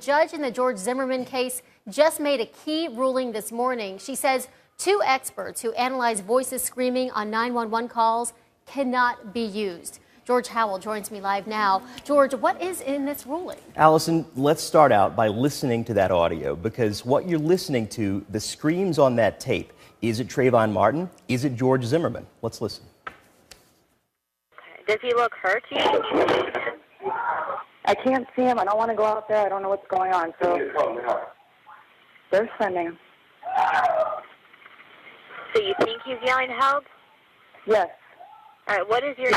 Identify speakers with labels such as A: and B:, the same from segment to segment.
A: judge in the George Zimmerman case just made a key ruling this morning. She says 2 experts who analyze voices screaming on 911 calls cannot be used. George Howell joins me live now. George, what is in this ruling?
B: Allison, let's start out by listening to that audio, because what you're listening to, the screams on that tape, is it Trayvon Martin? Is it George Zimmerman? Let's listen.
C: Does he look hurt to you?
D: I can't see him. I don't want to go out there. I don't know what's going on. So they're sending him.
C: So you think he's yelling help?
D: Yes.
C: All right, what is your...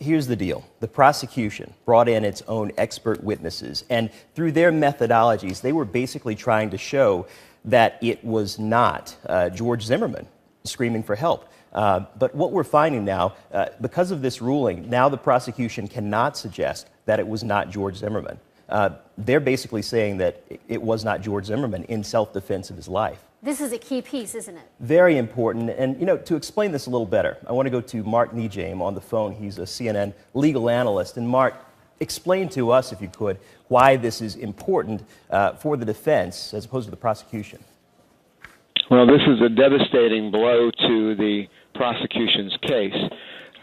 B: Here's the deal. The prosecution brought in its own expert witnesses, and through their methodologies, they were basically trying to show that it was not George Zimmerman screaming for help. But what we're finding now, because of this ruling, now the prosecution cannot suggest that it was not George Zimmerman. They're basically saying that it was not George Zimmerman in self-defense of his life.
A: This is a key piece, isn't it?
B: Very important. And, you know, to explain this a little better, I want to go to Mark Nejame on the phone. He's a CNN legal analyst. And, Mark, explain to us, if you could, why this is important for the defense as opposed to the prosecution.
E: Well, this is a devastating blow to the prosecution's case.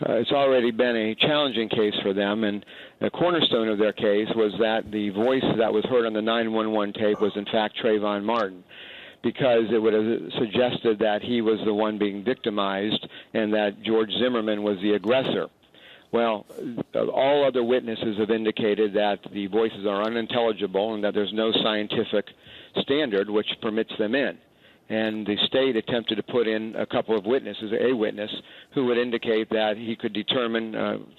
E: It's already been a challenging case for them, and the cornerstone of their case was that the voice that was heard on the 911 tape was, in fact, Trayvon Martin, because it would have suggested that he was the one being victimized and that George Zimmerman was the aggressor. Well, all other witnesses have indicated that the voices are unintelligible and that there's no scientific standard which permits them in. And the state attempted to put in a couple of witnesses, a witness, who would indicate that he could determine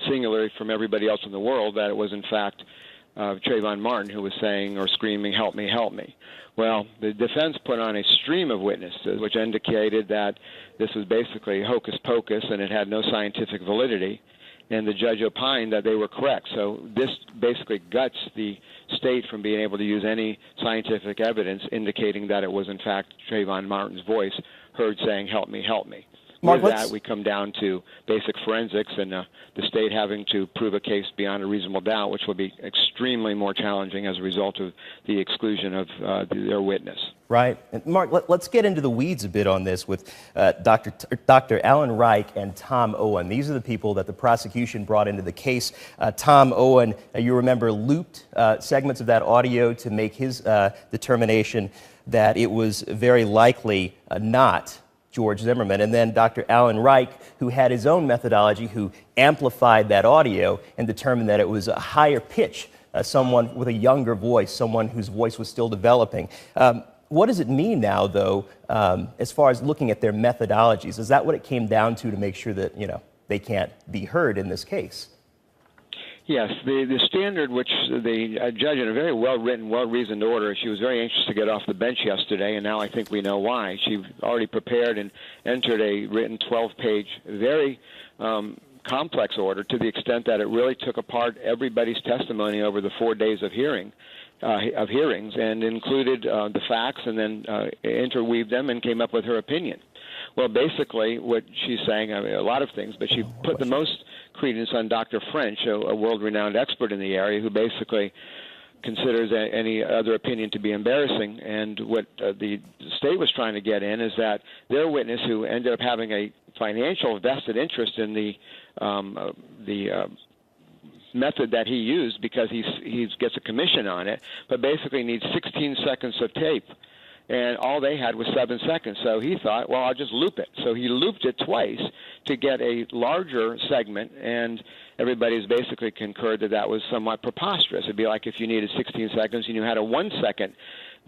E: singularly from everybody else in the world that it was, in fact, Trayvon Martin who was saying or screaming, "Help me, help me." Well, the defense put on a stream of witnesses which indicated that this was basically hocus pocus and it had no scientific validity, and the judge opined that they were correct. So this basically guts the state from being able to use any scientific evidence indicating that it was, in fact, Trayvon Martin's voice heard saying, "Help me, help me."
B: Mark,
E: with that, we come down to basic forensics and the state having to prove a case beyond a reasonable doubt, which will be extremely more challenging as a result of the exclusion of their witness.
B: Right. And Mark, let's get into the weeds a bit on this with Dr. Alan Reich and Tom Owen. These are the people that the prosecution brought into the case. Tom Owen, you remember, looped segments of that audio to make his determination that it was very likely not George Zimmerman. And then Dr. Alan Reich, who had his own methodology, who amplified that audio and determined that it was a higher pitch, someone with a younger voice, someone whose voice was still developing. What does it mean now, though, as far as looking at their methodologies? Is that what it came down to make sure that, you know, they can't be heard in this case?
E: Yes, the standard which the judge, in a very well-written, well-reasoned order, she was very anxious to get off the bench yesterday, and now I think we know why. She already prepared and entered a written 12-page, very complex order, to the extent that it really took apart everybody's testimony over the 4 days of hearings and included the facts and then interweaved them and came up with her opinion. Well, basically, what she's saying, I mean, a lot of things, but she put the most credence on Dr. French, a world-renowned expert in the area, who basically considers any other opinion to be embarrassing. And what the state was trying to get in is that their witness, who ended up having a financial vested interest in the method that he used, because he gets a commission on it, but basically needs 16 seconds of tape. And all they had was 7 seconds. So he thought, well, I'll just loop it. So he looped it twice to get a larger segment, and everybody's basically concurred that that was somewhat preposterous. It'd be like if you needed 16 seconds and you had a 1 second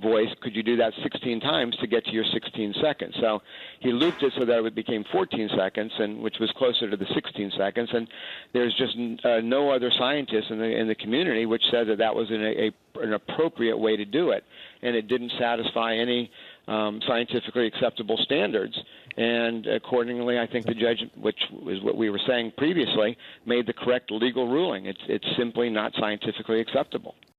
E: voice, could you do that 16 times to get to your 16 seconds? So he looped it so that it became 14 seconds, and which was closer to the 16 seconds. And there's just no other scientists in the community which said that that was an appropriate way to do it, and it didn't satisfy any scientifically acceptable standards. And accordingly, I think the judge, which is what we were saying previously, made the correct legal ruling. It's simply not scientifically acceptable.